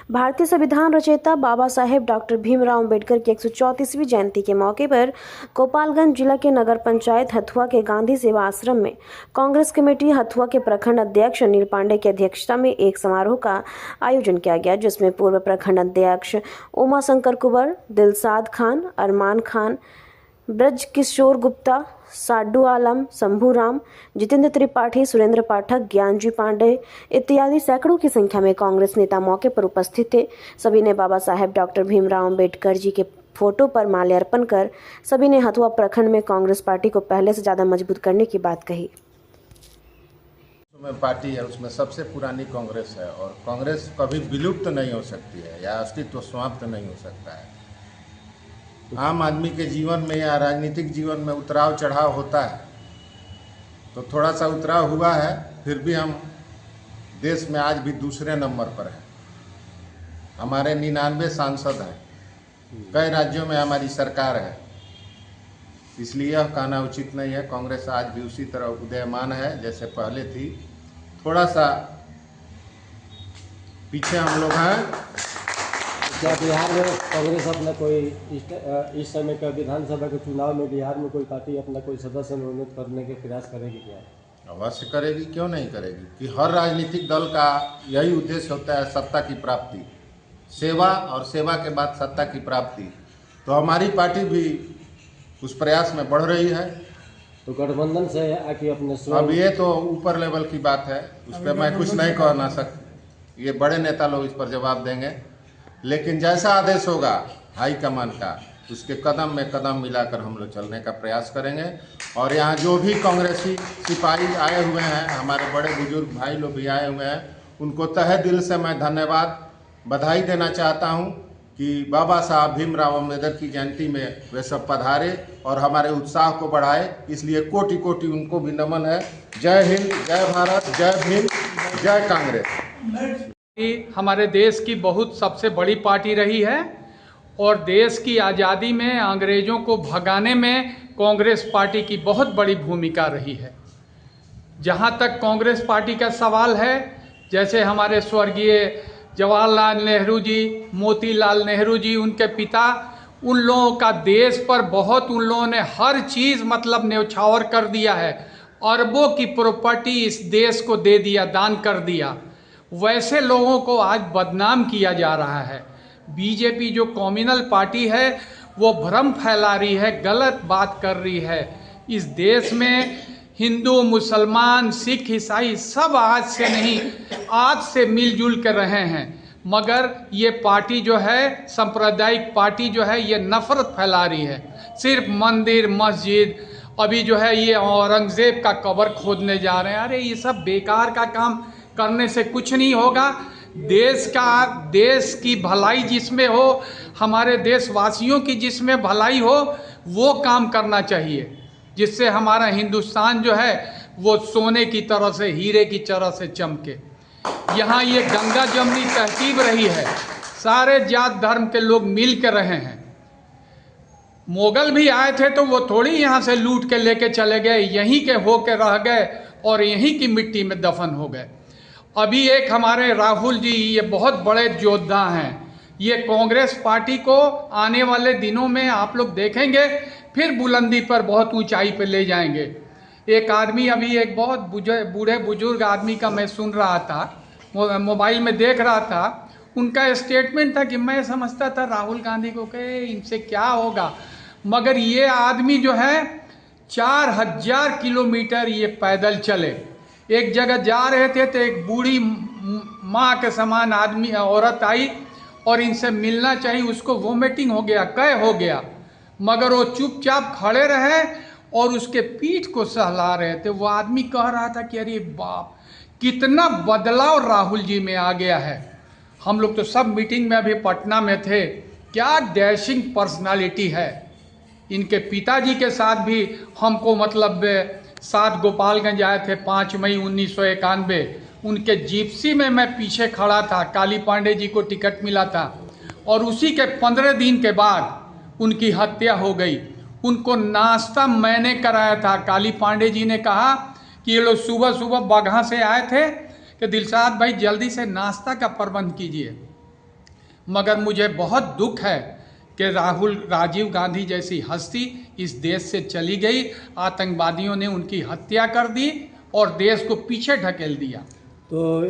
भारतीय संविधान रचयिता बाबा साहेब डॉक्टर भीमराव अंबेडकर की 134वीं जयंती के मौके पर गोपालगंज जिला के नगर पंचायत हथुआ के गांधी सेवा आश्रम में कांग्रेस कमेटी हथुआ के प्रखंड अध्यक्ष अनिल पांडे की अध्यक्षता में एक समारोह का आयोजन किया गया, जिसमें पूर्व प्रखंड अध्यक्ष उमा शंकर कुंवर, दिलसाद खान, अरमान खान, ब्रज किशोर गुप्ता, साडू आलम, शंभू राम, जितेंद्र त्रिपाठी, सुरेंद्र पाठक, ज्ञानजी पांडे इत्यादि सैकड़ों की संख्या में कांग्रेस नेता मौके पर उपस्थित थे। सभी ने बाबा साहेब डॉक्टर भीमराव अंबेडकर जी के फोटो पर माल्यार्पण कर सभी ने हथुआ प्रखंड में कांग्रेस पार्टी को पहले से ज्यादा मजबूत करने की बात कही। पार्टी है उसमें सबसे पुरानी कांग्रेस है और कांग्रेस कभी विलुप्त नहीं हो सकती है या अस्तित्व समाप्त नहीं हो सकता है। आम आदमी के जीवन में या राजनीतिक जीवन में उतराव चढ़ाव होता है, तो थोड़ा सा उतराव हुआ है, फिर भी हम देश में आज भी दूसरे नंबर पर हैं। हमारे 99 सांसद हैं, कई राज्यों में हमारी सरकार है, इसलिए यह कहना उचित नहीं है। कांग्रेस आज भी उसी तरह उदयमान है जैसे पहले थी। थोड़ा सा पीछे हम लोग हैं। क्या बिहार में कांग्रेस अपना कोई इस समय का विधानसभा के चुनाव में बिहार में कोई पार्टी अपना कोई सदस्य मनोनीत करने के प्रयास करेगी क्या? अवश्य करेगी, क्यों नहीं करेगी। कि हर राजनीतिक दल का यही उद्देश्य होता है, सत्ता की प्राप्ति, सेवा और सेवा के बाद सत्ता की प्राप्ति। तो हमारी पार्टी भी उस प्रयास में बढ़ रही है। तो गठबंधन से आके अपने अब ये तो ऊपर लेवल की बात है, उस पर मैं कुछ नहीं कह ना सकता। ये बड़े नेता लोग इस पर जवाब देंगे, लेकिन जैसा आदेश होगा हाईकमान का, उसके कदम में कदम मिलाकर हम लोग चलने का प्रयास करेंगे। और यहाँ जो भी कांग्रेसी सिपाही आए हुए हैं, हमारे बड़े बुजुर्ग भाई लोग भी आए हुए हैं, उनको तहे दिल से मैं धन्यवाद बधाई देना चाहता हूँ कि बाबा साहब भीमराव अम्बेडकर की जयंती में वे सब पधारे और हमारे उत्साह को बढ़ाए। इसलिए कोटि कोटि उनको भी नमन है। जय हिंद, जय भारत, जय भीम, जय कांग्रेस। हमारे देश की बहुत सबसे बड़ी पार्टी रही है और देश की आज़ादी में अंग्रेज़ों को भगाने में कांग्रेस पार्टी की बहुत बड़ी भूमिका रही है। जहाँ तक कांग्रेस पार्टी का सवाल है, जैसे हमारे स्वर्गीय जवाहरलाल नेहरू जी, मोतीलाल नेहरू जी, उनके पिता, उन लोगों का देश पर बहुत, उन लोगों ने हर चीज़ मतलब न्यौछावर कर दिया है। अरबों की प्रॉपर्टी इस देश को दे दिया, दान कर दिया। वैसे लोगों को आज बदनाम किया जा रहा है। बीजेपी जो कम्युनल पार्टी है वो भ्रम फैला रही है, गलत बात कर रही है। इस देश में हिंदू, मुसलमान, सिख, ईसाई सब आज से नहीं, आज से मिलजुल कर रहे हैं, मगर ये पार्टी जो है, सांप्रदायिक पार्टी जो है, ये नफरत फैला रही है। सिर्फ मंदिर, मस्जिद, अभी जो है ये औरंगजेब का कब्र खोदने जा रहे हैं। अरे ये सब बेकार का काम करने से कुछ नहीं होगा। देश की भलाई जिसमें हो, हमारे देशवासियों की जिसमें भलाई हो, वो काम करना चाहिए, जिससे हमारा हिंदुस्तान जो है वो सोने की तरह से, हीरे की तरह से चमके। यहाँ ये गंगा जमनी तहजीब रही है, सारे जात धर्म के लोग मिल के रहे हैं। मुगल भी आए थे तो वो थोड़ी यहाँ से लूट के लेके चले गए, यहीं के हो के रह गए और यहीं की मिट्टी में दफन हो गए। अभी एक हमारे राहुल जी, ये बहुत बड़े योद्धा हैं। ये कांग्रेस पार्टी को आने वाले दिनों में आप लोग देखेंगे फिर बुलंदी पर, बहुत ऊंचाई पर ले जाएंगे। एक आदमी, अभी एक बहुत बूढ़े बुजुर्ग आदमी का मैं सुन रहा था, मोबाइल में देख रहा था, उनका स्टेटमेंट था कि मैं समझता था राहुल गांधी को कहे इनसे क्या होगा, मगर ये आदमी जो है 4000 किलोमीटर ये पैदल चले। एक जगह जा रहे थे तो एक बूढ़ी माँ के समान आदमी, औरत आई और इनसे मिलना चाहिए, उसको वोमिटिंग हो गया, कह हो गया, मगर वो चुपचाप खड़े रहे और उसके पीठ को सहला रहे थे। वो आदमी कह रहा था कि अरे बाप, कितना बदलाव राहुल जी में आ गया है। हम लोग तो सब मीटिंग में अभी पटना में थे, क्या डैशिंग पर्सनालिटी है। इनके पिताजी के साथ भी हमको मतलब साथ गोपालगंज आए थे 5 मई 1991। उनके जिप्सी में मैं पीछे खड़ा था, काली पांडे जी को टिकट मिला था और उसी के 15 दिन के बाद उनकी हत्या हो गई। उनको नाश्ता मैंने कराया था। काली पांडे जी ने कहा कि ये लोग सुबह सुबह बगहा से आए थे कि दिलसाद भाई जल्दी से नाश्ता का प्रबंध कीजिए। मगर मुझे बहुत दुख है कि राजीव गांधी जैसी हस्ती इस देश से चली गई। आतंकवादियों ने उनकी हत्या कर दी और देश को पीछे ढकेल दिया। तो